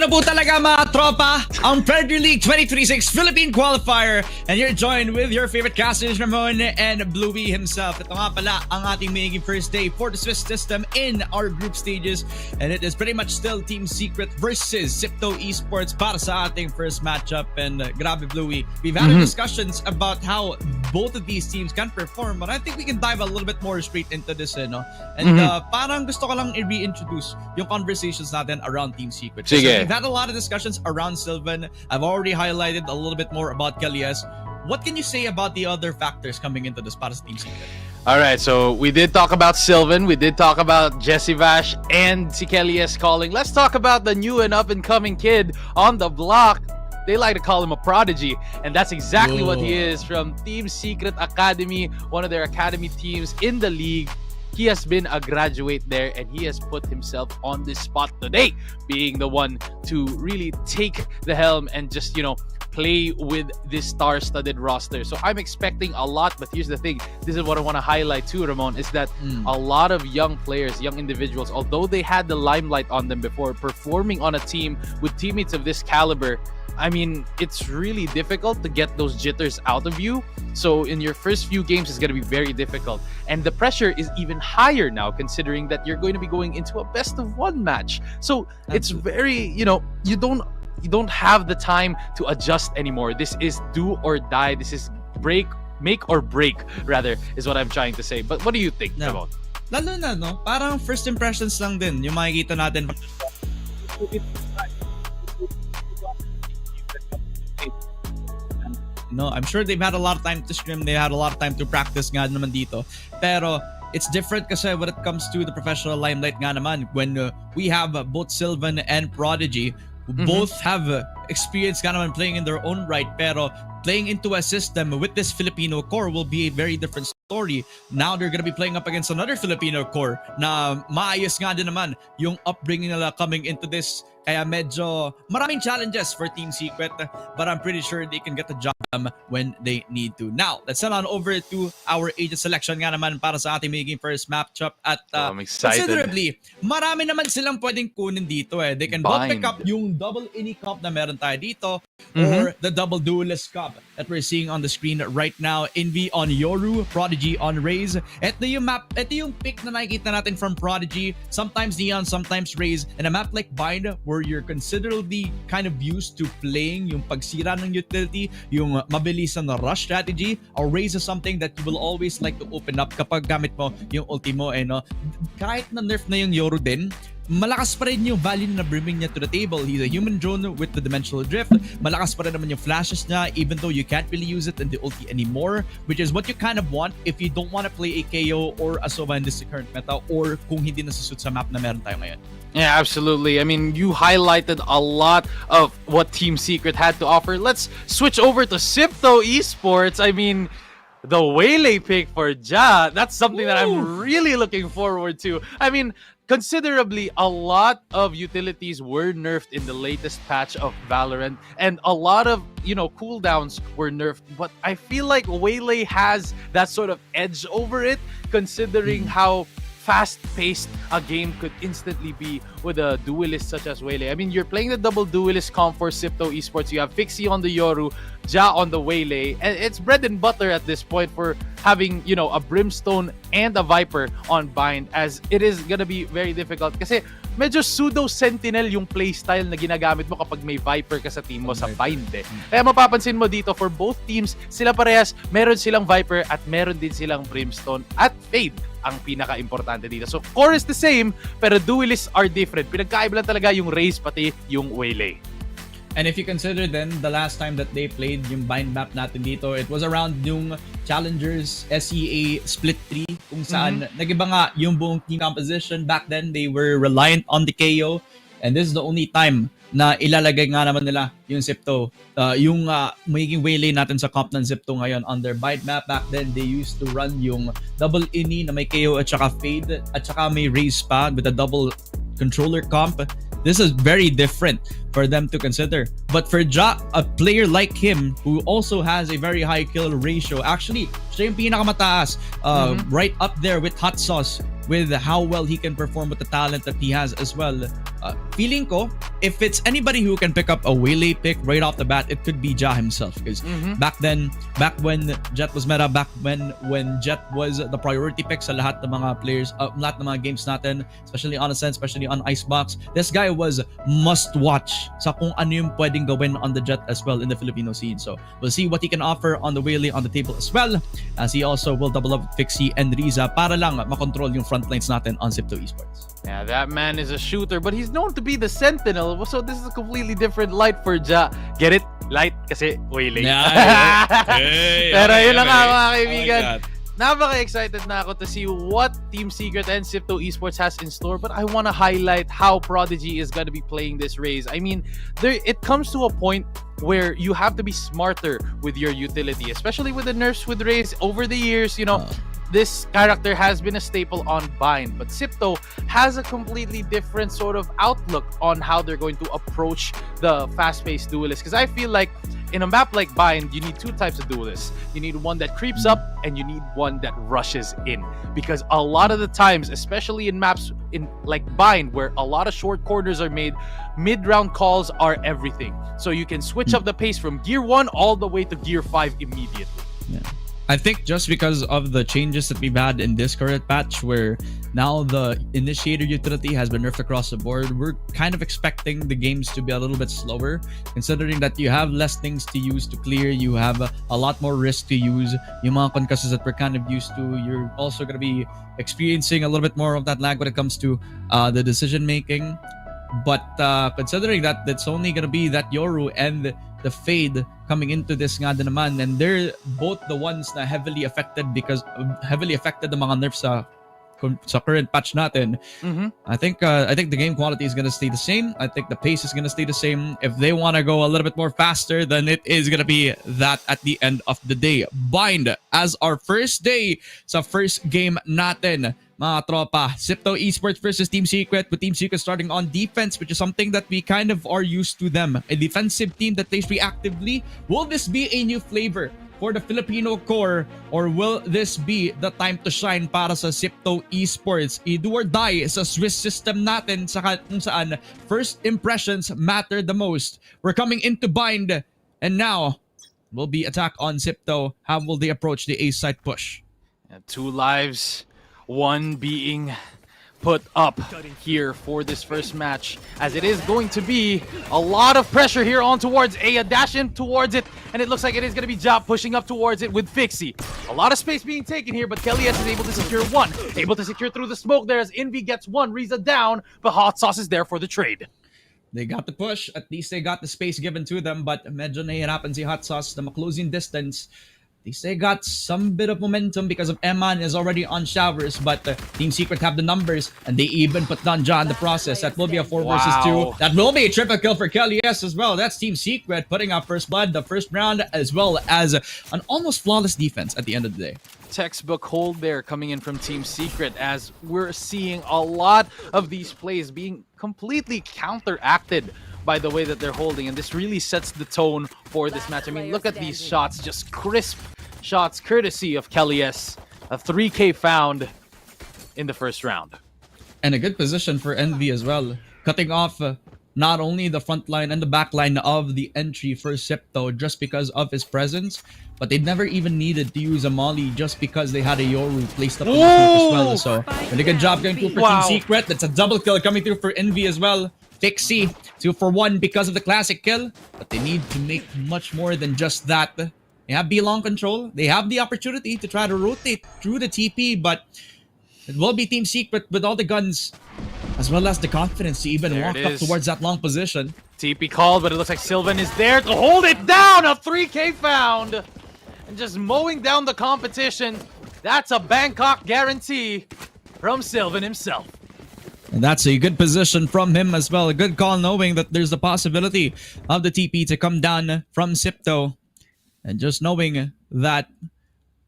na po talaga mga tropa ang Premier League 2026 Philippine Qualifier, and you're joined with your favorite casters, Ramon and Bluey himself. Ito nga pala ang ating magiging first day for the Swiss system in our group stages, and it is pretty much still Team Secret versus Sipto Esports para sa ating first matchup. And grabe Bluey, we've had discussions about how both of these teams can perform, but I think we can dive a little bit more straight into this, no? And parang gusto ko lang i-reintroduce yung conversations natin around Team Secret. Sige. We've had a lot of discussions around Sylvan. I've already highlighted a little bit more about Kalias. What can you say about the other factors coming into this para sa Team Secret? All right, so we did talk about Sylvan, we did talk about Jesse Vash and si Kalias calling. Let's talk about the new and up-and-coming kid on the block. They like to call him a prodigy, and that's exactly what he is from Team Secret Academy, one of their academy teams in the league. He has been a graduate there, and he has put himself on this spot today, being the one to really take the helm and just, play with this star-studded roster. So I'm expecting a lot, but here's the thing. This is what I want to highlight too, Ramon, is that a lot of young players, young individuals, although they had the limelight on them before, performing on a team with teammates of this caliber, I mean, it's really difficult to get those jitters out of you. So in your first few games, it's going to be very difficult. And the pressure is even higher now, considering that you're going to be going into a best-of-1 match. So it's very, you don't have the time to adjust anymore. This is do or die. This is make or break, rather, is what I'm trying to say. But what do you think about? Lalo na, no? Parang first impressions lang din yung makikita natin. No, I'm sure they've had a lot of time to scrim. They had a lot of time to practice nga naman dito. Pero it's different kasi when it comes to the professional limelight nga naman, when we have both Sylvan and Prodigy, who both have experience nga naman playing in their own right, pero playing into a system with this Filipino core will be a very different story. Now they're gonna be playing up against another Filipino core na maayos nga din naman yung upbringing nila coming into this. Kaya medyo maraming challenges for Team Secret, but I'm pretty sure they can get the job when they need to. Now, let's head on over to our agent selection nga naman para sa ating magiging first matchup. At I'm excited. Considerably, marami naman silang pwedeng kunin dito. They can both pick up yung double ini cup na meron tayo dito, or the double duelist cup that we're seeing on the screen right now. Envy on Yoru, Prodigy on Raze. Ito yung map, ito yung pick na nakikita natin from Prodigy. Sometimes Neon, sometimes Raze. And a map like Bind, where you're considerably kind of used to playing yung pagsira ng utility, yung mabilis na rush strategy, or Raze is something that you will always like to open up kapag gamit mo yung ultimo. Kahit na nerf na yung Yoru din, malakas pa rin yung value na bringing niya to the table. He's a human drone with the dimensional drift. Malakas pa rin naman yung flashes niya, even though you can't really use it in the ulti anymore, which is what you kind of want if you don't want to play a KO or a Sova in this current meta, or kung hindi nasusuit sa map na meron tayo ngayon. Yeah, absolutely. I mean, you highlighted a lot of what Team Secret had to offer. Let's switch over to Sipto Esports. I mean, the Waylay pick for Ja, that's something that I'm really looking forward to. I mean, considerably, a lot of utilities were nerfed in the latest patch of Valorant, and a lot of, cooldowns were nerfed. But I feel like Waylay has that sort of edge over it, considering how fast-paced a game could instantly be with a duelist such as Waylay. I mean, you're playing the double duelist comp for Sipto Esports. You have Fixie on the Yoru, Ja on the Waylay, and it's bread and butter at this point for having, a Brimstone and a Viper on Bind, as it is gonna be very difficult kasi medyo pseudo sentinel yung playstyle na ginagamit mo kapag may Viper ka sa team mo sa Bind. Kaya mapapansin mo dito, for both teams, sila parehas, meron silang Viper at meron din silang Brimstone at Fade ang pinaka-importante dito. So, core is the same, pero duelists are different. Pinagkaiba lang talaga yung Raze pati yung Waylay. And if you consider then the last time that they played yung bind map natin dito, it was around yung Challengers SEA Split 3 kung saan nagiba nga yung buong team composition. Back then, they were reliant on the KO, and this is the only time na ilalagay nga naman nila yung Sipto. Yung magiging Waylay natin sa comp ng Sipto ngayon on their bind map. Back then, they used to run yung double ini na may KO at saka Fade at saka may Raze pa with a double controller comp. This is very different for them to consider. But for Ja, a player like him who also has a very high kill ratio, actually Siya yung pinakamataas, right up there with Hot Sauce, with how well he can perform with the talent that he has as well. Feeling ko, if it's anybody who can pick up a Waylay pick right off the bat, it could be Ja himself. Because back when Jet was meta, back when Jet was the priority pick sa lahat ng mga players, lahat ng mga games natin, especially on Ascent, especially on Icebox, this guy was must watch sa kung ano yung pwedeng gawin on the Jet as well in the Filipino scene. So we'll see what he can offer on the Waylay on the table as well, as he also will double up Fixie and Riza para lang makontrol yung front lines natin on Sipto Esports. Yeah, that man is a shooter, but he's known to be the sentinel. So this is a completely different light for Ja. Get it? Light kasi Waylay. Pero yun lang mga kaibigan. Napaka-excited na ako to see what Team Secret and Sipto Esports has in store, but I want to highlight how Prodigy is going to be playing this Raze. I mean, it comes to a point where you have to be smarter with your utility, especially with the nerfs with Raze over the years, you know. This character has been a staple on Bind, but Sipto has a completely different sort of outlook on how they're going to approach the fast-paced duelists. Because I feel like in a map like Bind, you need two types of duelists. You need one that creeps up, and you need one that rushes in. Because a lot of the times, especially in maps in like Bind, where a lot of short corners are made, mid-round calls are everything. So you can switch up the pace from Gear 1 all the way to Gear 5 immediately. Yeah. I think just because of the changes that we've had in this current patch, where now the initiator utility has been nerfed across the board, we're kind of expecting the games to be a little bit slower, considering that you have less things to use to clear, you have a lot more risk to use. Yung mga concussions that we're kind of used to, you're also going to be experiencing a little bit more of that lag when it comes to the decision making. But considering that that's only going to be that Yoru and the Fade coming into this nga din naman, and they're both the ones na heavily affected the mga nerfs sa current patch natin. I think the game quality is going to stay the same. I think the pace is going to stay the same. If they want to go a little bit more faster, then it is going to be that at the end of the day. Bind as our first day sa first game natin. Mga tropa, Sipto Esports versus Team Secret, with Team Secret starting on defense, which is something that we kind of are used to them. A defensive team that plays reactively. Will this be a new flavor for the Filipino core, or will this be the time to shine para sa Sipto Esports? I-do or die sa Swiss system natin, sa kung saan first impressions matter the most. We're coming into Bind, and now will be attack on Sipto. How will they approach the A side push? Two lives. One being put up here for this first match, as it is going to be a lot of pressure here on towards A. A dash in towards it, and it looks like it is going to be Job pushing up towards it with Fixie. A lot of space being taken here, but Kelly S is able to secure one. Able to secure through the smoke there as Envy gets one. Riza down, but Hot Sauce is there for the trade. They got the push. At least they got the space given to them, but medyo nahihirapan si Hot Sauce na ma-closing distance. They got some bit of momentum because of Eman is already on showers, but Team Secret have the numbers, and they even put down Ja in the process. That will be a 4 versus 2. That will be a triple kill for Kelly S as well. That's Team Secret putting up first blood the first round, as well as an almost flawless defense at the end of the day. Textbook hold there coming in from Team Secret, as we're seeing a lot of these plays being completely counteracted by the way that they're holding, and this really sets the tone for this match. I mean, look at these shots, just crisp shots courtesy of Kelly S. A 3K found in the first round. And a good position for Envy as well, cutting off not only the front line and the back line of the entry for Sipto just because of his presence, but they never even needed to use a Molly just because they had a Yoru placed up on the group as well. So, really good job going through for Team Secret. That's a double kill coming through for Envy as well. Fixie, 2 for 1 because of the classic kill, but they need to make much more than just that. They have B-long control. They have the opportunity to try to rotate through the TP, but it will be Team Secret with all the guns, as well as the confidence to even walk up towards that long position. TP called, but it looks like Sylvan is there to hold it down. A 3K found, and just mowing down the competition. That's a Bangkok guarantee from Sylvan himself. And that's a good position from him as well. A good call, knowing that there's the possibility of the TP to come down from Sipto. And just knowing that,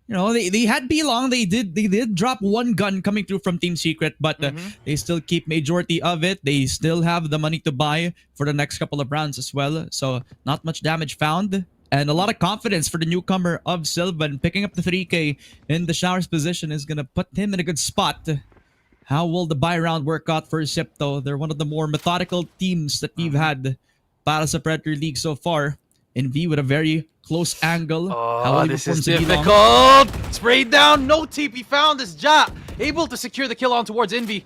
you know, they had B-long. They did drop one gun coming through from Team Secret, but they still keep majority of it. They still have the money to buy for the next couple of rounds as well. So not much damage found. And a lot of confidence for the newcomer of Sylvan. Picking up the 3K in the Shower's position is going to put him in a good spot. How will the buy round work out for Sipto? They're one of the more methodical teams that we've had Battles of Predator League so far. Envy with a very close angle. Oh, this is difficult. Sprayed down. No TP found as Ja able to secure the kill on towards Envy.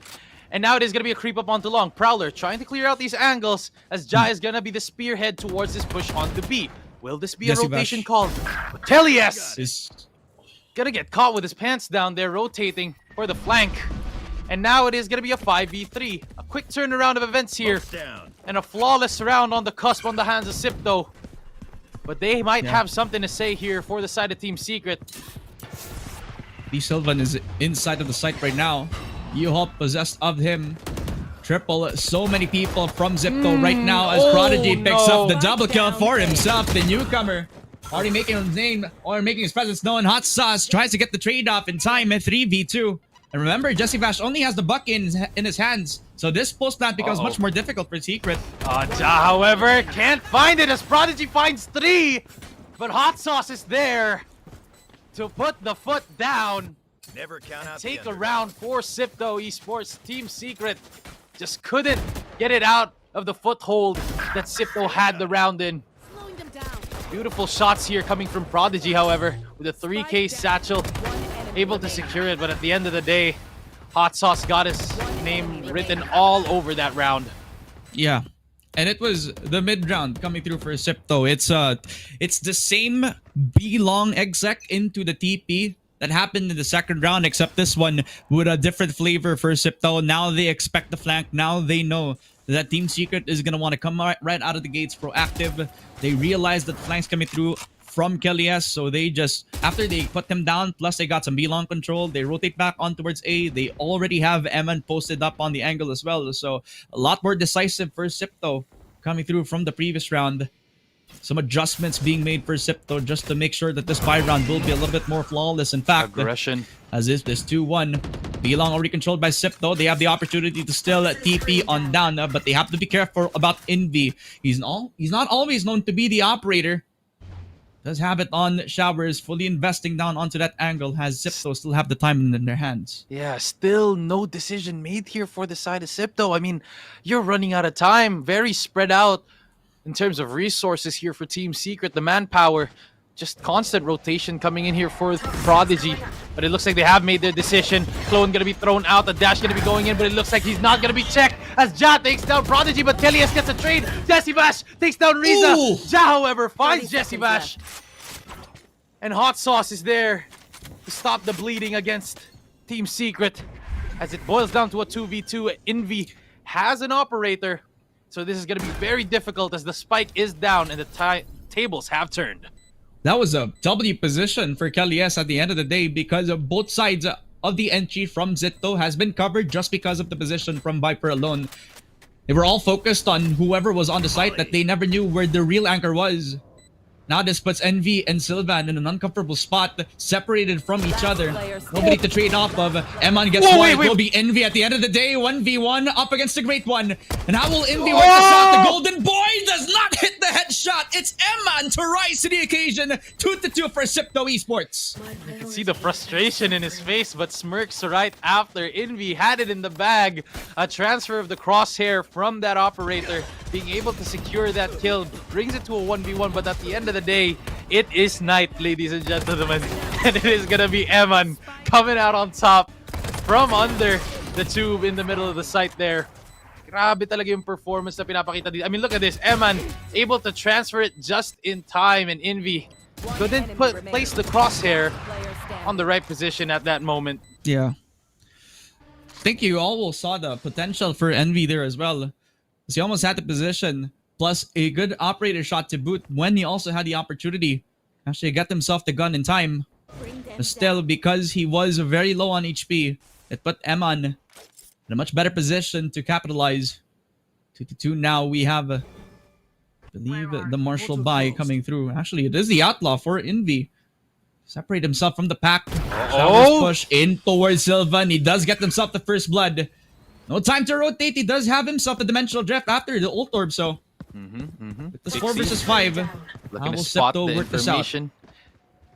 And now it is going to be a creep up onto long. Prowler trying to clear out these angles as Ja is going to be the spearhead towards this push onto B. Will this be a rotation call? Telias is gonna get caught with his pants down there, rotating for the flank. And now it is gonna be a 5v3. A quick turnaround of events here. And a flawless round on the cusp on the hands of Sipto. But they might have something to say here for the side of Team Secret. B Sylvan is inside of the site right now. U-Hop possessed of him. Triple so many people from Zipto right now as Prodigy picks up the double kill for himself. The newcomer already making his name or making his presence known. Hot Sauce tries to get the trade off in time at 3v2. And remember, Jesse Vash only has the buck in his hands. So this post plant becomes much more difficult for Secret. Ja, however, can't find it as Prodigy finds 3. But Hot Sauce is there to put the foot down. Never count out. Take a round for Sipto Esports. Team Secret just couldn't get it out of the foothold that Sipto had the round in. Beautiful shots here coming from Prodigy, however, with a 3K satchel, able to secure it. But at the end of the day, Hot Sauce got his name written all over that round. Yeah. And it was the mid round coming through for Sipto. It's the same B long exec into the TP that happened in the second round, except this one with a different flavor for Sipto. Now they expect the flank. Now they know that Team Secret is going to want to come right out of the gates proactive. They realize that flank's coming through from Kelly S. So they just, after they put them down, plus they got some B-long control, they rotate back on towards A. They already have Eman posted up on the angle as well. So a lot more decisive for Sipto coming through from the previous round. Some adjustments being made for Sipto just to make sure that this buy round will be a little bit more flawless. In fact, aggression. As is this 2-1. B-long already controlled by Sipto. They have the opportunity to still TP on down, but they have to be careful about Envy. He's not always known to be the operator. Does have it on Showers, fully investing down onto that angle. Has Sipto still have the time in their hands? Yeah, still no decision made here for the side of Sipto. I mean, you're running out of time. Very spread out in terms of resources here for Team Secret. The manpower, just constant rotation coming in here for Prodigy. But it looks like they have made their decision. Clone gonna be thrown out. The dash gonna be going in, but it looks like he's not gonna be checked as Ja takes down Prodigy, but Telias gets a trade. Jesse Bash takes down Riza. Ooh. Ja, however, finds Jesse Bash. And Hot Sauce is there to stop the bleeding against Team Secret. As it boils down to a 2v2, Envy has an operator. So this is going to be very difficult as the spike is down and the tables have turned. That was a W position for Kelly S at the end of the day because of both sides of the entry from Zito has been covered just because of the position from Viper alone. They were all focused on whoever was on the site that they never knew where the real anchor was. Now this puts Envy and Sylvan in an uncomfortable spot, separated from each other. Nobody to trade off of. Eman gets one. It will be Envy at the end of the day. 1v1 up against the Great One. And how will Envy work this out? The Golden Boy does not hit the headshot. It's Eman to rise to the occasion. 2-2 for Sipto Esports. You can see the frustration in his face, but smirks right after. Envy had it in the bag. A transfer of the crosshair from that operator. Being able to secure that kill brings it to a 1v1, but at the end of the day, it is night, ladies and gentlemen. And it is gonna be Eman coming out on top from under the tube in the middle of the site there. Grabe talaga yung performance na pinapakita dito. I mean, look at this. Eman able to transfer it just in time, and Envy couldn't place the crosshair on the right position at that moment. Yeah. I think you all saw the potential for Envy there as well. He almost had the position, plus a good operator shot to boot when he also had the opportunity. Actually got himself the gun in time. But still, because he was very low on HP, it put Eman in a much better position to capitalize. 2-2 now. We have, I believe, the Marshall buy coming through. Actually, it is the Outlaw for Envy. Separate himself from the pack. Showers push in towards Sylvan. He does get himself the first blood. No time to rotate. He does have himself a dimensional drift after the ult orb, so with this 4 versus 5, Looking How to will spot Septo the work this out? information.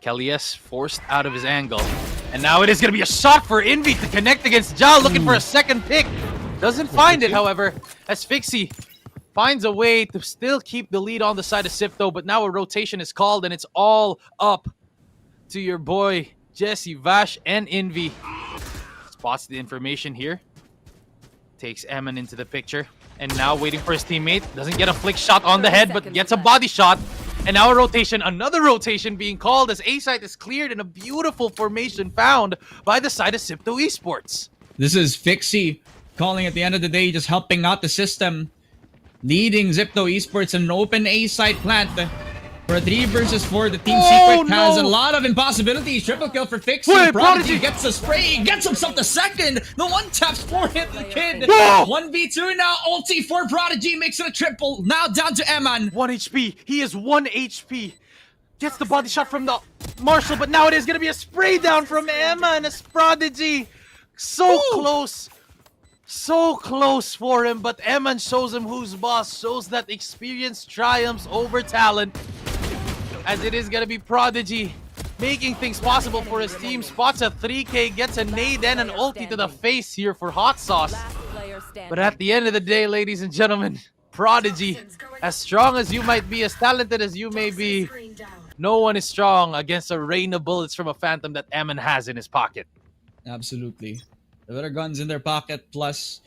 Kelly S forced out of his angle. And now it is going to be a shot for Envy to connect against Ja, looking for a second pick. Doesn't find it, however, as Fixie finds a way to still keep the lead on the side of Sipto, but now a rotation is called, and it's all up to your boy, Jesse, Vash, and Envy. Spots the information here. Takes Eman into the picture. And now waiting for his teammate. Doesn't get a flick shot on the head, but gets a body shot. And now a rotation, another rotation being called as A-site is cleared and a beautiful formation found by the side of Sipto Esports. This is Fixie calling at the end of the day, just helping out the system. Leading Zipto Esports in an open A-site plant. For a 3 versus 4, the Team Secret has a lot of impossibilities. Triple kill for Fixie. Wait, Prodigy gets a spray, gets himself the second. The one taps 4-hit the kid. Whoa! 1v2 now, ulti for Prodigy, makes it a triple. Now down to Eman. 1 HP. He is 1 HP. Gets the body shot from the Marshall, but now it is going to be a spray down from Eman as Prodigy. So close. So close for him, but Eman shows him who's boss. Shows that experience triumphs over talent. As it is going to be Prodigy making things possible for his team. Spots a 3K, gets a nade and an ulti to the face here for Hot Sauce. But at the end of the day, ladies and gentlemen, Prodigy, as strong as you might be, as talented as you may be, no one is strong against a rain of bullets from a Phantom that Eman has in his pocket. Absolutely. The better guns in their pocket, plus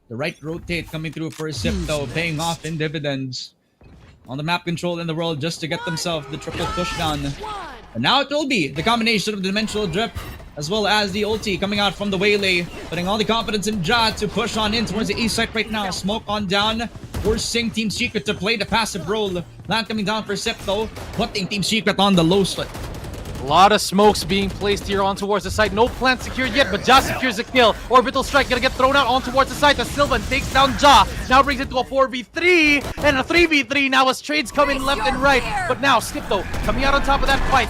the right rotate coming through for Sipto, paying off in dividends. On the map control in the world just to get themselves the triple pushdown. And now it will be the combination of the Dimensional Drip as well as the ulti coming out from the Waylay, putting all the confidence in Ja to push on in towards the east side right now. Smoke on down, forcing Team Secret to play the passive role. Land coming down for Sipto, putting Team Secret on the low spot. A lot of smokes being placed here on towards the side. No plant secured yet, but Ja secures the kill. Orbital Strike gonna get thrown out on towards the side as Sylvan takes down Ja. Now brings it to a 4v3 and a 3v3 now as trades come in left and right. But now Skipto coming out on top of that fight.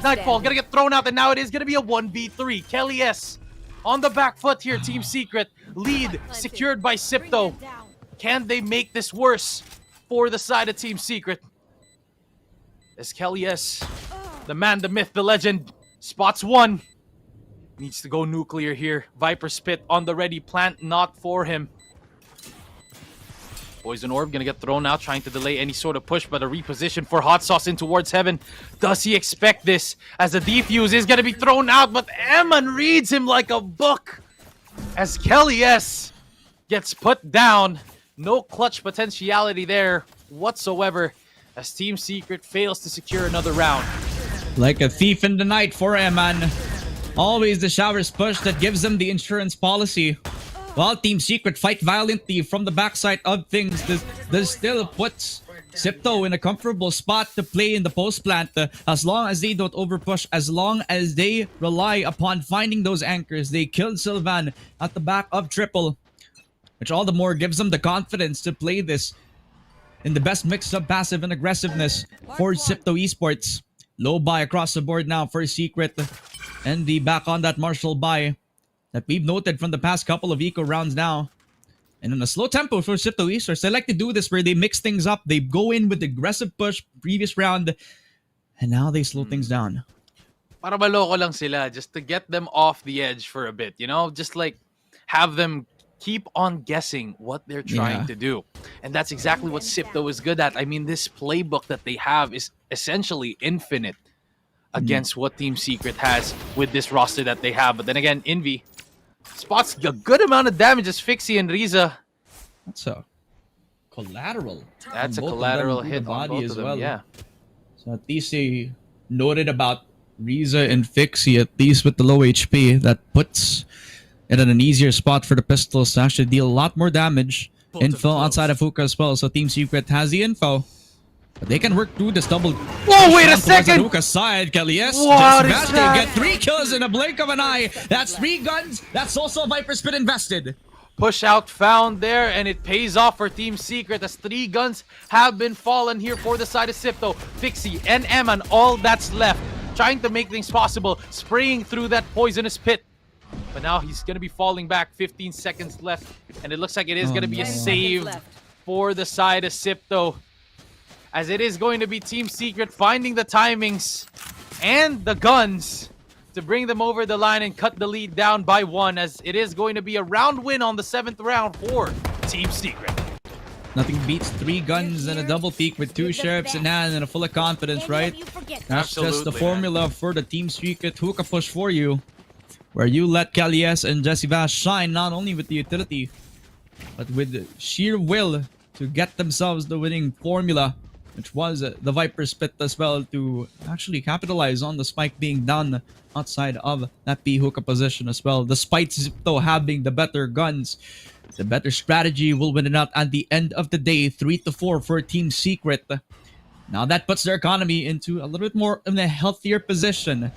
Nightfall gonna get thrown out, and now it is gonna be a 1v3. Kelly S on the back foot here. Team Secret lead secured by Sipto. Can they make this worse for the side of Team Secret? As Kelly S, the man, the myth, the legend, spots one. Needs to go nuclear here. Viper Spit on the ready. Plant not for him. Poison Orb gonna get thrown out, trying to delay any sort of push, but a reposition for Hot Sauce in towards Heaven. Does he expect this? As the defuse is gonna be thrown out, but Eman reads him like a book. As Kelly S gets put down. No clutch potentiality there whatsoever. As Team Secret fails to secure another round. Like a thief in the night for Eman. Always the showers push that gives them the insurance policy. While Team Secret fight violently from the backside of things, this still puts Sipto in a comfortable spot to play in the post plant. As long as they don't overpush, as long as they rely upon finding those anchors. They killed Sylvan at the back of triple, which all the more gives them the confidence to play this in the best mix of passive and aggressiveness for Sipto Esports. Low buy across the board now for Secret. And the back on that Marshall buy that we've noted from the past couple of eco rounds now. And in a slow tempo for Sipto Esports, they like to do this where they mix things up. They go in with aggressive push previous round. And now they slow things down. Para maloko lang sila, just to get them off the edge for a bit, you know? Just like have them keep on guessing what they're trying to do. And that's exactly what Sipto is good at. I mean, this playbook that they have is essentially infinite against what Team Secret has with this roster that they have. But then again, Envy spots a good amount of damage as Fixie and Riza. That's a collateral. That's a Both of collateral them, the hit on body both as of them, well. yeah. So at least they noted about Riza and Fixie, at least with the low HP. That puts it in an easier spot for the pistols to actually deal a lot more damage. Info outside of Fuka as well, so Team Secret has the info. But they can work through this double. Whoa, wait a second! Fuka's side, Kelly S. What Just is Vashti that? get 3 kills in a blink of an eye. That's 3 guns. That's also Viper Spit invested. Push out found there, and it pays off for Team Secret as 3 guns have been fallen here for the side of Sipto. Fixie and Eman, all that's left. Trying to make things possible, spraying through that poisonous pit. But now he's going to be falling back. 15 seconds left. And it looks like it is going to be a save for the side of Sipto. as it is going to be Team Secret finding the timings and the guns to bring them over the line and cut the lead down by 1, as it is going to be a round win on the 7th round for Team Secret. Nothing beats 3 guns and a double peak with 2 sheriffs in hand and a full of confidence, right? That's just the formula for the Team Secret hookah push for you, where you let Kalies and Jesse Vash shine not only with the utility, but with sheer will to get themselves the winning formula, which was the Viper split as well, to actually capitalize on the spike being done outside of that B hookah position as well. Despite Zipto having the better guns, the better strategy will win it out at the end of the day. 3-4 for Team Secret. Now that puts their economy into a little bit more in a healthier position.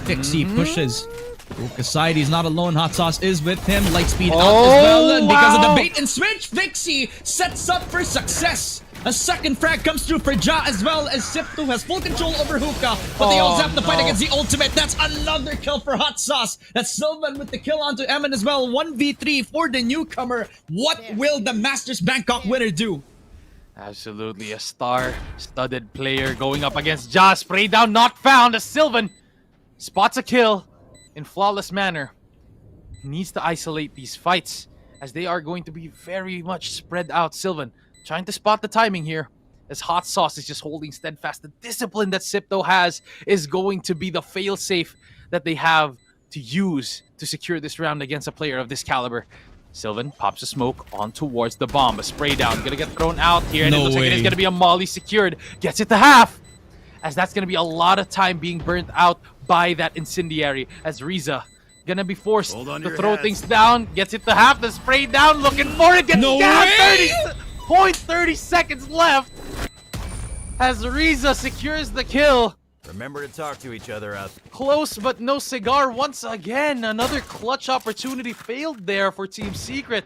Fixie pushes Hookah side, he's not alone. Hot Sauce is with him. Lightspeed out as well. And because of the bait and switch, Fixie sets up for success. A second frag comes through for Ja, as well as Sipto has full control over Hookah. But they also have to fight against the ultimate. That's another kill for Hot Sauce. That's Sylvan with the kill onto Emin as well. 1v3 for the newcomer. What will the Masters Bangkok winner do? Absolutely a star-studded player going up against Ja. Spray down, not found, as Sylvan spots a kill in flawless manner. He needs to isolate these fights, as they are going to be very much spread out. Sylvan trying to spot the timing here, as Hot Sauce is just holding steadfast. The discipline that Sipto has is going to be the fail-safe that they have to use to secure this round against a player of this caliber. Sylvan pops a smoke on towards the bomb. A spray down gonna get thrown out here, and it looks like it is gonna be a molly secured. Gets it to half, as that's gonna be a lot of time being burnt out by that incendiary, as Riza gonna be forced to throw things down. Gets it to half, the spray down, looking for it, gets down. 30 seconds left as Riza secures the kill. Remember to talk to each other out. Close but no cigar once again. Another clutch opportunity failed there for Team Secret.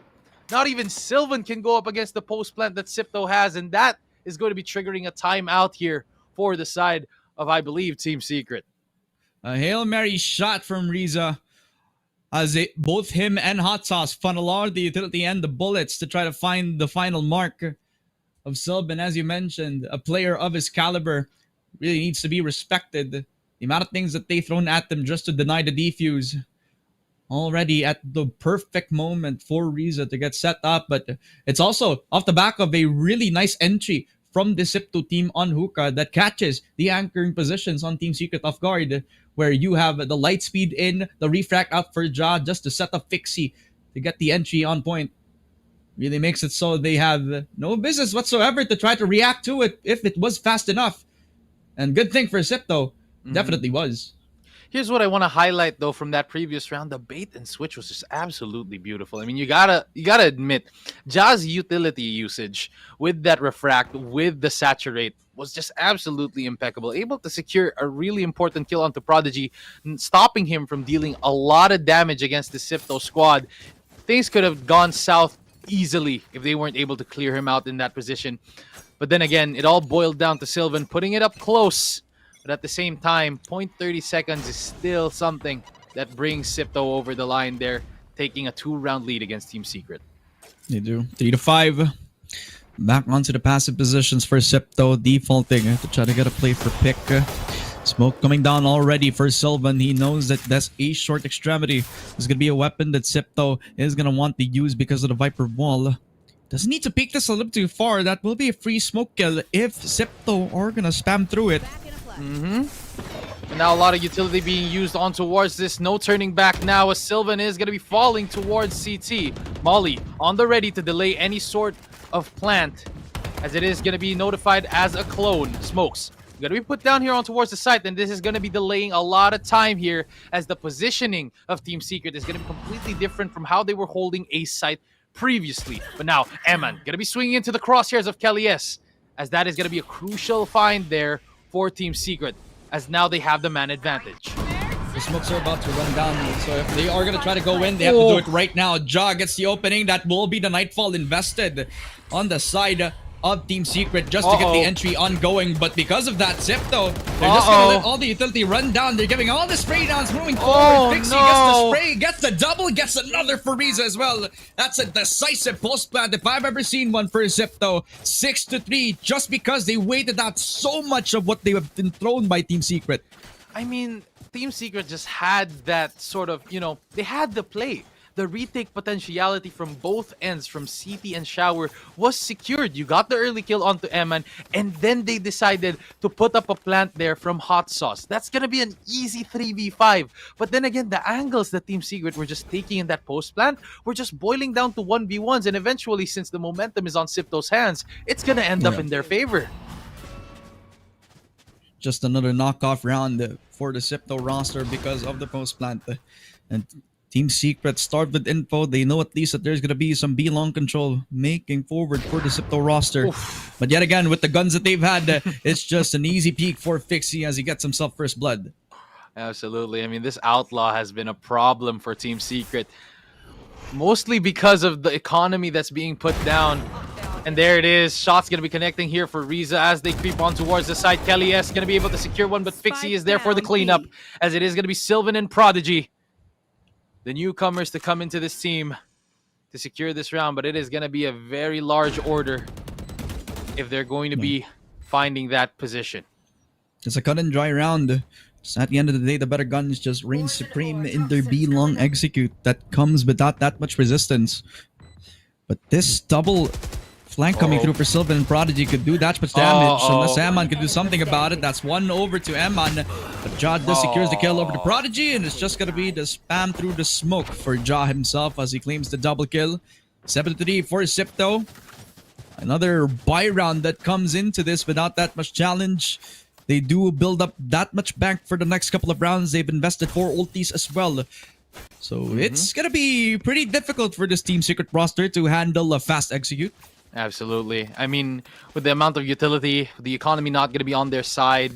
Not even Sylvan can go up against the post plant that Sipto has, and that is going to be triggering a timeout here for the side of, I believe, Team Secret. A Hail Mary shot from Riza, as both him and Hot Sauce funnel all the utility and the bullets to try to find the final mark of Sylvan. As you mentioned, a player of his caliber really needs to be respected. The amount of things that they thrown at them just to deny the defuse. Already at the perfect moment for Riza to get set up, but it's also off the back of a really nice entry from the Sipto team on Hookah that catches the anchoring positions on Team Secret off guard, where you have the light speed in, the refract out for Ja just to set up Fixie to get the entry on point. Really makes it so they have no business whatsoever to try to react to it if it was fast enough. And good thing for Sipto, definitely was. Here's what I want to highlight though from that previous round. The bait and switch was just absolutely beautiful. I mean, you gotta admit, Ja's utility usage with that refract, with the saturate, was just absolutely impeccable. Able to secure a really important kill onto Prodigy, stopping him from dealing a lot of damage against the Sipto squad. Things could have gone south easily if they weren't able to clear him out in that position. But then again, it all boiled down to Sylvan putting it up close. But at the same time, 0.30 seconds is still something that brings Sipto over the line there, taking a 2-round lead against Team Secret. They do. 3-5. Back onto the passive positions for Sipto, defaulting to try to get a play for pick. Smoke coming down already for Sylvan. He knows that that's a short extremity. It's going to be a weapon that Sipto is going to want to use because of the Viper wall. Doesn't need to peek this a little too far. That will be a free smoke kill if Sipto are going to spam through it. And now a lot of utility being used on towards this. No turning back now, as Sylvan is going to be falling towards CT. Molly on the ready to delay any sort of plant, as it is going to be notified as a clone. Smokes going to be put down here on towards the site, and this is going to be delaying a lot of time here, as the positioning of Team Secret is going to be completely different from how they were holding a site previously. But now Eman going to be swinging into the crosshairs of Kalies, as that is going to be a crucial find there for Team Secret, as now they have the man advantage. The smokes are about to run down, so if they are going to try to go in, they have to do it right now. Ja gets the opening. That will be the Nightfall invested on the side of Team Secret just to get the entry ongoing. But because of that, Zipto, they're just gonna let all the utility run down. They're giving all the spray downs moving forward. Pixie gets the spray, gets the double, gets another for Riza as well. That's a decisive post plant if I've ever seen one for Zipto. 6-3, just because they waited out so much of what they have been thrown by Team Secret. I mean, Team Secret just had that sort of, they had the play. The retake potentiality from both ends, from CT and Shower, was secured. You got the early kill onto Eman, and then they decided to put up a plant there from Hot Sauce. That's gonna be an easy 3v5. But then again, the angles that Team Secret were just taking in that post plant were just boiling down to 1v1s, and eventually, since the momentum is on Sipto's hands, it's gonna end up in their favor. Just another knockoff round for the Sipto roster because of the post plant. And Team Secret start with info. They know at least that there's going to be some B-long control making forward for the Sipto roster. Oof. But yet again, with the guns that they've had, it's just an easy peek for Fixie as he gets himself first blood. Absolutely. I mean, this Outlaw has been a problem for Team Secret. Mostly because of the economy that's being put down. And there it is. Shots going to be connecting here for Riza as they creep on towards the side. Kelly S going to be able to secure one, but Fixie is there for the cleanup. As it is going to be Sylvan and Prodigy, the newcomers to come into this team to secure this round. But it is going to be a very large order if they're going to be finding that position. It's a cut and dry round. Just at the end of the day, the better guns just reign supreme in their B-long execute that comes without that much resistance. But this double flank coming through for Sylvan and Prodigy could do that much damage unless Aman could do something about it. That's one over to Aman. But Ja just secures the kill over to Prodigy, and it's just going to be the spam through the smoke for Ja himself as he claims the double kill. 7-3 for Sipto. Another buy round that comes into this without that much challenge. They do build up that much bank for the next couple of rounds. They've invested 4 ultis as well. So it's going to be pretty difficult for this Team Secret roster to handle a fast execute. Absolutely. I mean, with the amount of utility, the economy not going to be on their side.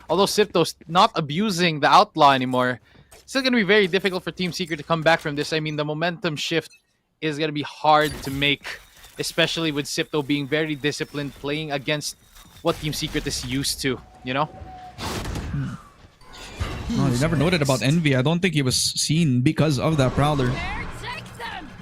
Although Sipto's not abusing the Outlaw anymore, it's still going to be very difficult for Team Secret to come back from this. I mean, the momentum shift is going to be hard to make, especially with Sipto being very disciplined, playing against what Team Secret is used to, you know? Oh, you never noted about Envy. I don't think he was seen because of that Prowler.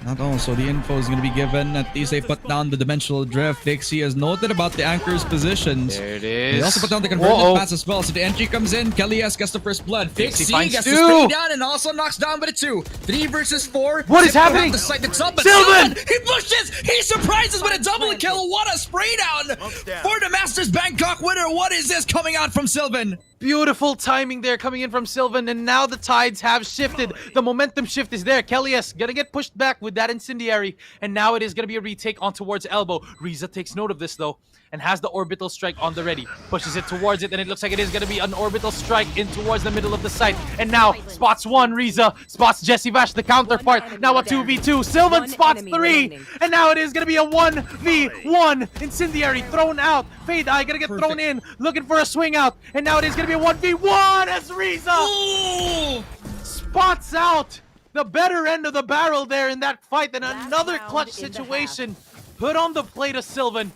Not all, so the info is going to be given. At least they put down the dimensional drift. Fixie has noted about the anchor's positions. There it is. They also put down the convergent pass as well. So the entry comes in. Kelly S gets the first blood. Fixie gets the spray down and also knocks down with a 2. 3 versus 4. What is happening? Sylvan! He pushes! He surprises with a double kill. What a spray down for the Masters Bangkok winner. What is this coming out from Sylvan? Beautiful timing there coming in from Sylvan, and now the tides have shifted. The momentum shift is there. Kelly S gonna get pushed back with that incendiary, and now it is gonna be a retake on towards Elbow. Riza takes note of this though, and has the orbital strike on the ready. Pushes it towards it, and it looks like it is gonna be an orbital strike in towards the middle of the site. And now spots 1, Riza spots Jesse Vash, the counterpart. Now a 2v2. Sylvan spots 3, and now it is gonna be a 1v1. Incendiary thrown out. Fade Eye gonna get thrown in, looking for a swing out, and now it is gonna be a 1v1 as Riza spots out the better end of the barrel there in that fight, and another clutch situation put on the plate of Sylvan.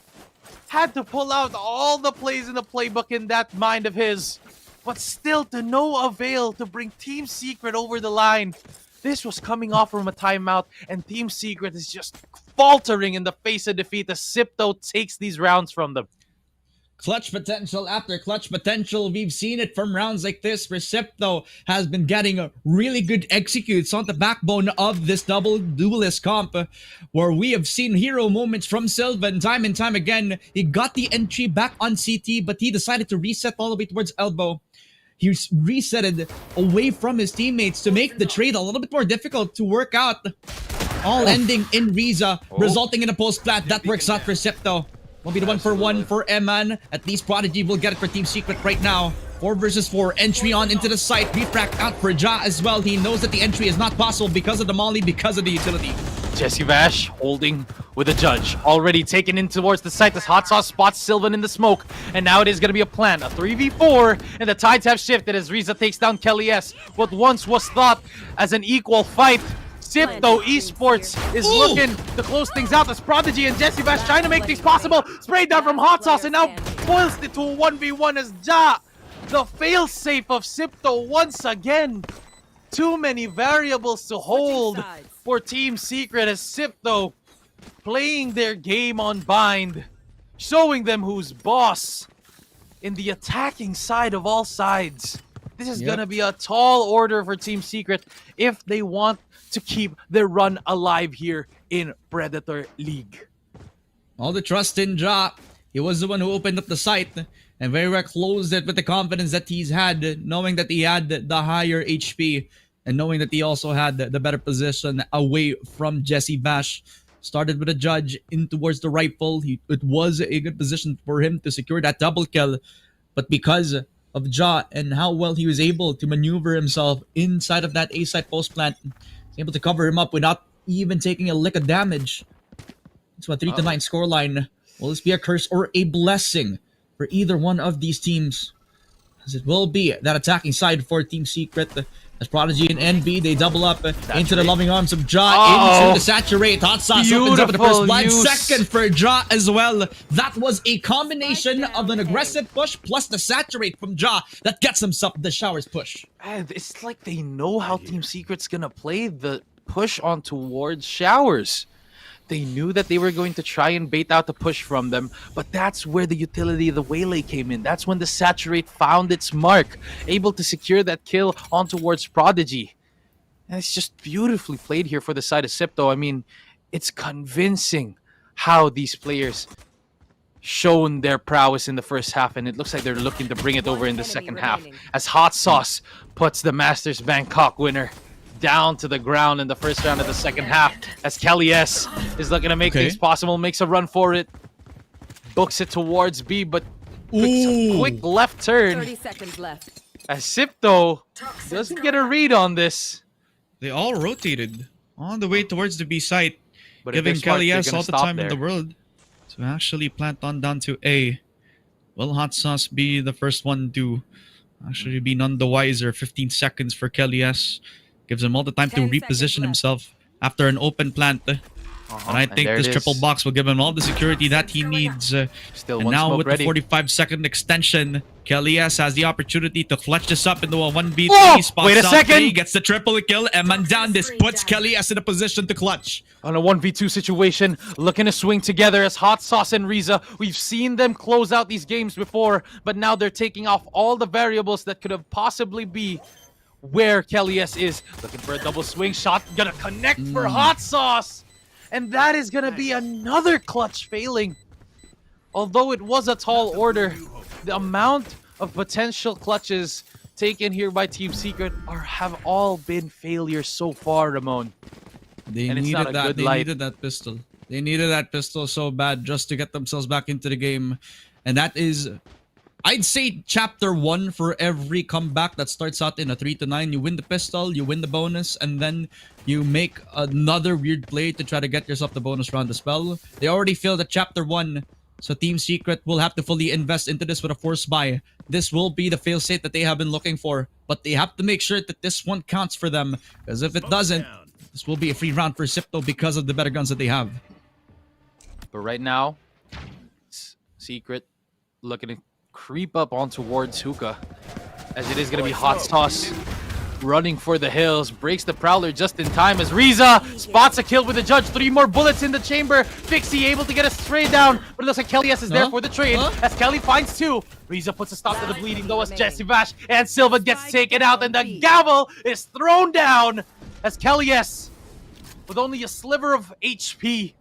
Had to pull out all the plays in the playbook in that mind of his, but still to no avail to bring Team Secret over the line. This was coming off from a timeout, and Team Secret is just faltering in the face of defeat as Sipto takes these rounds from them. Clutch potential after clutch potential. We've seen it from rounds like this where Sipto has been getting a really good executes on the backbone of this double duelist comp, where we have seen hero moments from Sylvan time and time again. He got the entry back on CT, but he decided to reset all the way towards Elbow. He resetted away from his teammates to make the trade a little bit more difficult to work out. All ending in Riza, resulting in a post plant that works out for Sipto. Will be the 1-for-1 for Eman. At least Prodigy will get it for Team Secret right now. 4 versus 4. Entry on into the site. Refract out for Ja as well. He knows that the entry is not possible because of the molly, because of the utility. Jesse Vash holding with a judge. Already taken in towards the site as Hot Sauce spots Sylvan in the smoke. And now it is going to be a plant. A 3v4. And the tides have shifted as Riza takes down Kelly S. What once was thought as an equal fight Sipto Esports is looking to close things out as Prodigy and Jesse Bash trying to make things possible. Sprayed down from Hot Sauce and now boils it to a 1v1 as Ja, the failsafe of Sipto once again. Too many variables to hold for Team Secret as Sipto playing their game on bind, showing them who's boss in the attacking side of all sides. This is gonna be a tall order for Team Secret if they want to keep their run alive here in Predator League. All the trust in Ja. He was the one who opened up the site and very well closed it with the confidence that he's had, knowing that he had the higher HP and knowing that he also had the better position away from Jesse Bash. Started with a judge in towards the rifle. It was a good position for him to secure that double kill. But because of Ja and how well he was able to maneuver himself inside of that A-site post plant, he's able to cover him up without even taking a lick of damage. It's a 3-9 scoreline. Will this be a curse or a blessing for either one of these teams? As it will be that attacking side for Team Secret. As Prodigy and NB, they double up into the loving arms of Ja, into the saturate. Hot Sauce opens up with the first blood. Second for Ja as well. That was a combination of an aggressive push plus the saturate from Ja that gets himself the showers push. And it's like they know how Team Secret's gonna play the push on towards showers. They knew that they were going to try and bait out the push from them, but that's where the utility of the Waylay came in. That's when the Saturate found its mark, able to secure that kill on towards Prodigy. And it's just beautifully played here for the side of Sipto. I mean, it's convincing how these players shown their prowess in the first half, and it looks like they're looking to bring it over in the second half as Hot Sauce puts the Masters Bangkok winner down to the ground in the first round of the second half as Kelly S is looking to make things possible, makes a run for it, books it towards B, but quick left turn 30 seconds left. as Sipto doesn't get a read on this. They all rotated on the way towards the B site, But if giving they're smart, Kelly they're S gonna all the stop time in there. the world to actually plant on down to A. Will Hot Sauce be the first one to actually be none the wiser? 15 seconds for Kelly S. Gives him all the time to 10 reposition seconds himself after an open plant. And I think there this it triple is. box will give him all the security that he needs. Still And one now smoke with ready. the 45-second extension, Kelly S has the opportunity to clutch this up into a 1v3. Whoa! Spots Wait a out second! three, gets the triple kill, and man down. This puts Kelly S in a position to clutch. On a 1v2 situation, looking to swing together as Hot Sauce and Riza. We've seen them close out these games before, but now they're taking off all the variables that could have possibly be where Kelly S is. Looking for a double swing shot, gonna connect for Hot Sauce. And that is gonna be another clutch failing. Although it was a tall order, the amount of potential clutches taken here by Team Secret have all been failures so far, Ramon. They And it's needed not a that. good They light. needed that pistol. They needed that pistol so bad just to get themselves back into the game. And that is, I'd say, chapter 1 for every comeback that starts out in a 3-9. You win the pistol, you win the bonus, and then you make another weird play to try to get yourself the bonus round as well. They already failed at chapter 1. So Team Secret will have to fully invest into this with a force buy. This will be the failsafe that they have been looking for. But they have to make sure that this one counts for them. Because if it doesn't, this will be a free round for Sipto because of the better guns that they have. But right now, Secret looking to creep up on towards Hookah. As it is going to be Hot Sauce running for the hills. Breaks the Prowler just in time as Riza spots a kill with the Judge. 3 more bullets in the chamber. Fixie able to get a stray down. But it looks like Kelly S is there for the trade. As Kelly finds 2. Riza puts a stop to the bleeding though as Jesse Bash and Silva gets taken out. And the gavel is thrown down as Kelly S, with only a sliver of HP,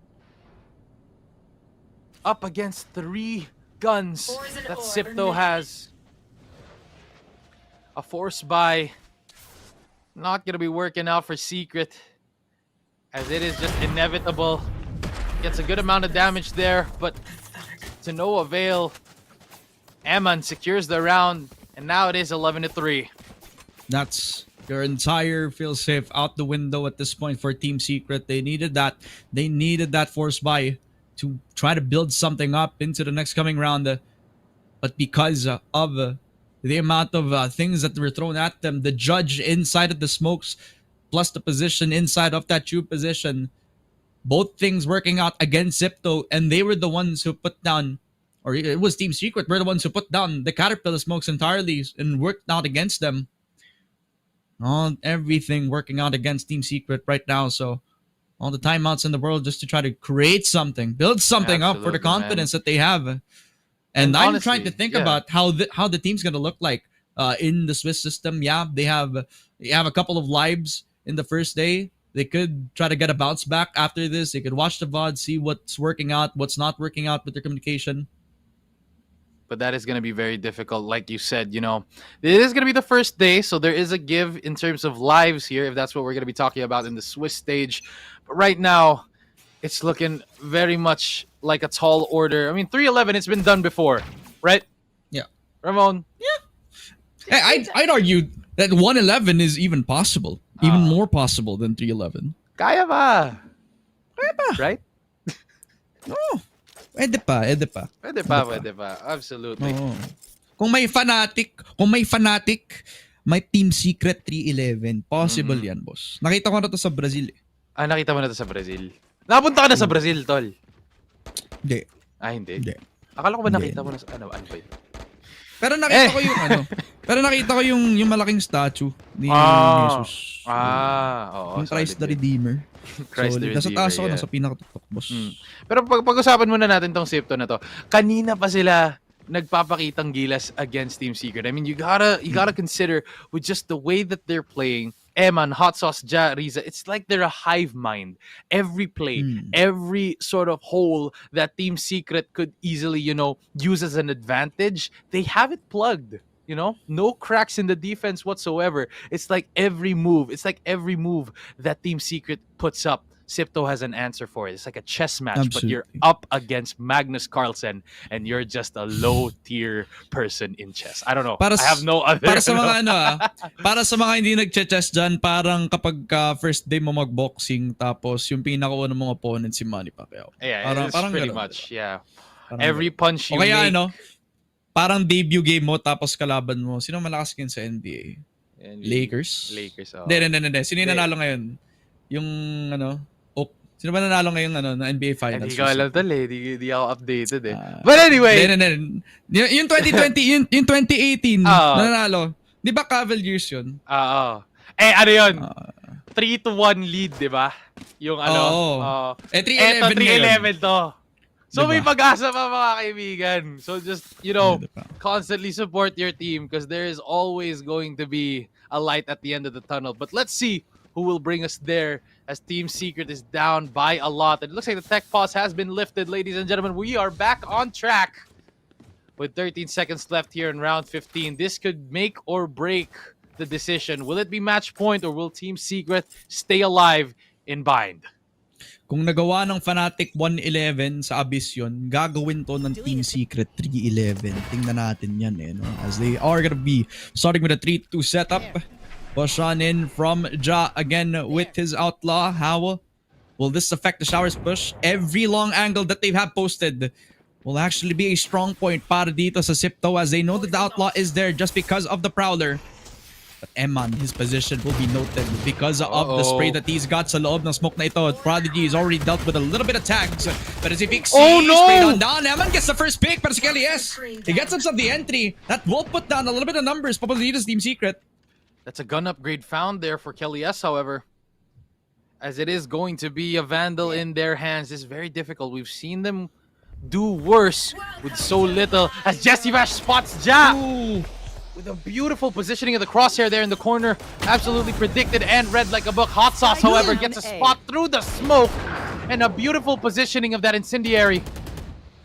up against 3 guns that Sipto has. A force buy not gonna be working out for Secret, as it is just inevitable. Gets a good amount of damage there, but to no avail. Eman secures the round, and now it is 11-3. That's your entire failsafe out the window at this point for Team Secret. They needed that. They needed that force buy to try to build something up into the next coming round. But because of the amount of things that were thrown at them, the Judge inside of the smokes plus the position inside of that tube position. Both things working out against Zipto, and they were the ones who put down, or it was Team Secret, were the ones who put down the Caterpillar smokes entirely and worked out against them. Everything working out against Team Secret right now, so all the timeouts in the world just to try to create something, build something up for the confidence that they have. And I'm honestly, trying to think about how the team's gonna look like in the Swiss system. Yeah, they have a couple of lives in the first day. They could try to get a bounce back after this. They could watch the VOD, see what's working out, what's not working out with their communication. But that is going to be very difficult. Like you said, you know, it is going to be the first day, so there is a give in terms of lives here, if that's what we're going to be talking about in the Swiss stage. But right now, it's looking very much like a tall order. I mean, 3-11, it's been done before, right? Yeah. Ramon? Yeah. Hey, I'd argue that 111 is even possible. Even more possible than 311. Kaya ba? Kaya pa. Right? Oh. Pwede pa. Pwede pa. Absolutely. Oo. Kung may fanatic, may Team Secret 311. Possible yan, boss. Nakita ko na to sa Brazil. Nakita mo na to sa Brazil. Napunta ka na sa Brazil, tol? Hindi. Hindi. Akala ko ba nakita mo na sa ano ba yun? Pero nakita ko yung Pero nakita ko yung malaking statue ni Jesus. Oo. Yung Christ the Redeemer. Christ the Redeemer. Nasa taas ako, nasa pinakatuktok, boss. Pero pag-usapan muna natin tong Sipto na to. Kanina pa sila nagpapakitang gilas against Team Secret. I mean, you gotta consider with just the way that they're playing. Eman, Hot Sauce, Ja, Riza, it's like they're a hive mind. Every play, every sort of hole that Team Secret could easily, use as an advantage, they have it plugged. No cracks in the defense whatsoever. It's like every move that Team Secret puts up, Sipto has an answer for it. It's like a chess match, but you're up against Magnus Carlsen and you're just a low-tier person in chess. I don't know. I have no other... Para sa mga para sa mga hindi nagche-chess dyan, parang kapag first day mo mag-boxing tapos yung pinakauna mong opponent si Manny Pacquiao. Yeah, parang pretty ganun. much, yeah. Every punch you kaya, make... parang debut game mo tapos kalaban mo. Sino malakas ngayon sa NBA? Lakers? Oh. Hindi. Sino yung nanalo ngayon? Yung sino ba nanalo ngayon na NBA Finals? Hindi ko alam tol eh. Di ako updated eh. But anyway. Hindi. Yung 2020, yung 2018 nanalo. Di ba Cavaliers yun? Ano yun? 3-1 lead, di ba? Yung 3-11 to. So diba? May pag-asa pa mga kaibigan. So just, constantly support your team because there is always going to be a light at the end of the tunnel. But let's see who will bring us there as Team Secret is down by a lot. And it looks like the tech pause has been lifted, ladies and gentlemen. We are back on track with 13 seconds left here in round 15. This could make or break the decision. Will it be match point or will Team Secret stay alive in bind? Kung nagawa ng Fnatic 111 sa Abyss yun, gagawin to ng Team Secret 311. Tingnan natin yan as they are gonna be starting with a 3-2 setup. Push on in from Ja again with his Outlaw. How will this affect the Showers push? Every long angle that they have posted will actually be a strong point para dito sa Sipto as they know that the Outlaw is there just because of the Prowler. But Eman, his position will be noted because of the spray that he's got sa loob ng smoke na ito. Prodigy has already dealt with a little bit of tags. But as he picks, spray down. Eman gets the first pick, but Kelly he gets himself the entry. That will put down a little bit of numbers. Papalitas Team Secret. That's a gun upgrade found there for Kelly S, however. As it is going to be a Vandal in their hands. It's very difficult. We've seen them do worse with so little. As Jesse Vash spots Ja with a beautiful positioning of the crosshair there in the corner. Absolutely predicted and read like a book. Hot Sauce, however, gets a spot through the smoke. And a beautiful positioning of that incendiary.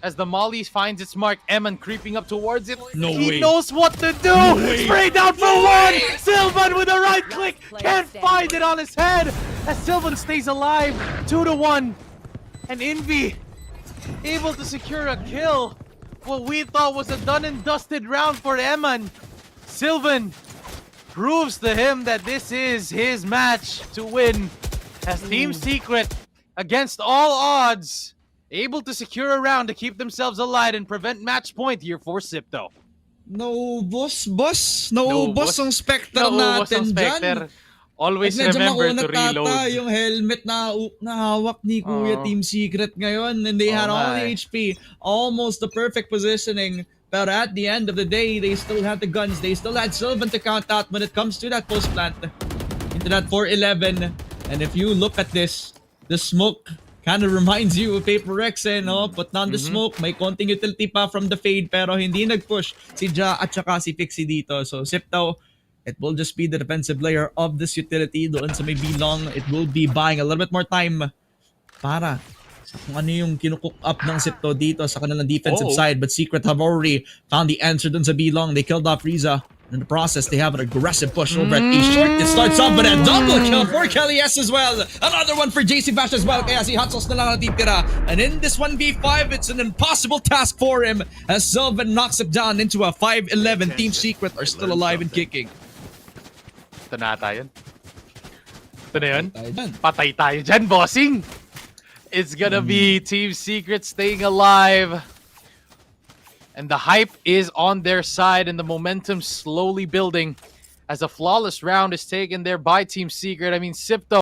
As the Molly finds its mark, Eman creeping up towards it. He knows what to do! Spray down for one! Sylvan with a right click! Can't find it on his head! As Sylvan stays alive, 2-1. And Envy able to secure a kill. What we thought was a done and dusted round for Eman. Sylvan proves to him that this is his match to win. As Team Secret, against all odds, able to secure a round to keep themselves alive and prevent match point here for Sipto. No boss ang Spectre natin dyan. Always At medyo remember makunat to reload. ata yung helmet na hawak ni Kuya Oo. Team Secret ngayon. And they Oo had all nga the eh. HP. Almost the perfect positioning. But at the end of the day, they still had the guns. They still had Sylvan to count out when it comes to that post plant. Into that 4-11. And if you look at this, the smoke kind of reminds you of Paper Rex eh, no? Put on the smoke, may konting utility pa from the fade pero hindi nag-push si Ja at saka si Pixie dito. So Sipto, it will just be the defensive layer of this utility doon sa may B-long. It will be buying a little bit more time para sa kung ano yung kinukook up ng Sipto dito sa kanilang defensive side. But Secret have already found the answer doon sa B-long. They killed off Riza. In the process, they have an aggressive push over at A-short. It starts off with a double kill for Kelly S as well. Another one for JC Bash as well. Kaya si Hot Sauce na lang natitira. And in this 1v5, it's an impossible task for him as Sylvan knocks it down into a 5-11. Team Secret are still alive and kicking. Ito na ata yun. Ito na yun. Tayo dyan. Patay tayo dyan, bossing! It's gonna be Team Secret staying alive. And the hype is on their side and the momentum slowly building as a flawless round is taken there by Team Secret. I mean, Sipto,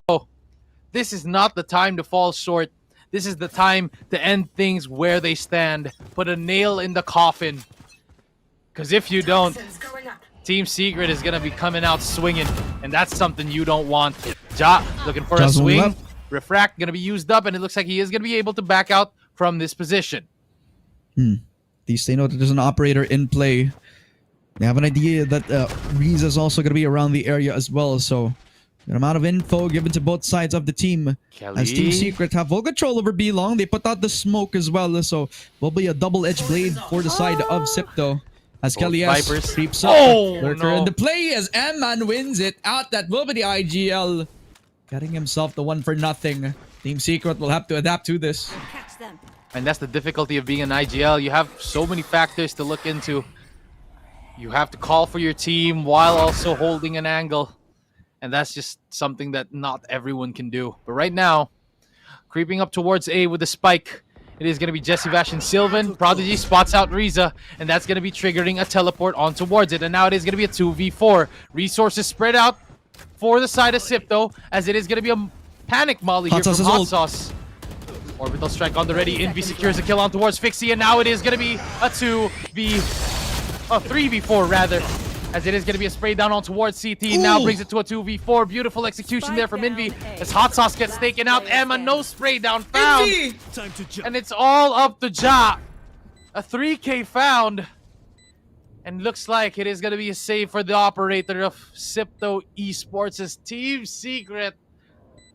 this is not the time to fall short. This is the time to end things where they stand. Put a nail in the coffin. Because if you don't, Team Secret is going to be coming out swinging. And that's something you don't want. Ja looking for a swing. Refract going to be used up. And it looks like he is going to be able to back out from this position. At least they know that there's an operator in play. They have an idea that Riza is also going to be around the area as well. So, an amount of info given to both sides of the team. Kelly. As Team Secret have full control over B-Long. They put out the smoke as well. So, will be a double-edged blade for the side of Sipto. As Both Kelly S Vipers. creeps up. Lurker in the play as M-Man wins it out. That will be the IGL. Getting himself the 1-for-0. Team Secret will have to adapt to this. Catch them. And that's the difficulty of being an IGL. You have so many factors to look into. You have to call for your team while also holding an angle. And that's just something that not everyone can do. But right now, creeping up towards A with the spike, it is going to be Jesse Vash and Sylvan. Prodigy spots out Riza, and that's going to be triggering a teleport on towards it. And now it is going to be a 2v4. Resources spread out for the side of Sipto, as it is going to be a panic molly here from Hot Sauce. Orbital strike on the ready. Envy secures a kill on towards Fixie, and now it is going to be a 3v4 rather, as it is going to be a spray down on towards CT. Now brings it to a 2v4. Beautiful execution there from Envy as Hot Sauce gets taken out. Emma, no spray down found. And it's all up to Ja. A 3k found. And looks like it is going to be a save for the operator of Sipto Esports as Team Secret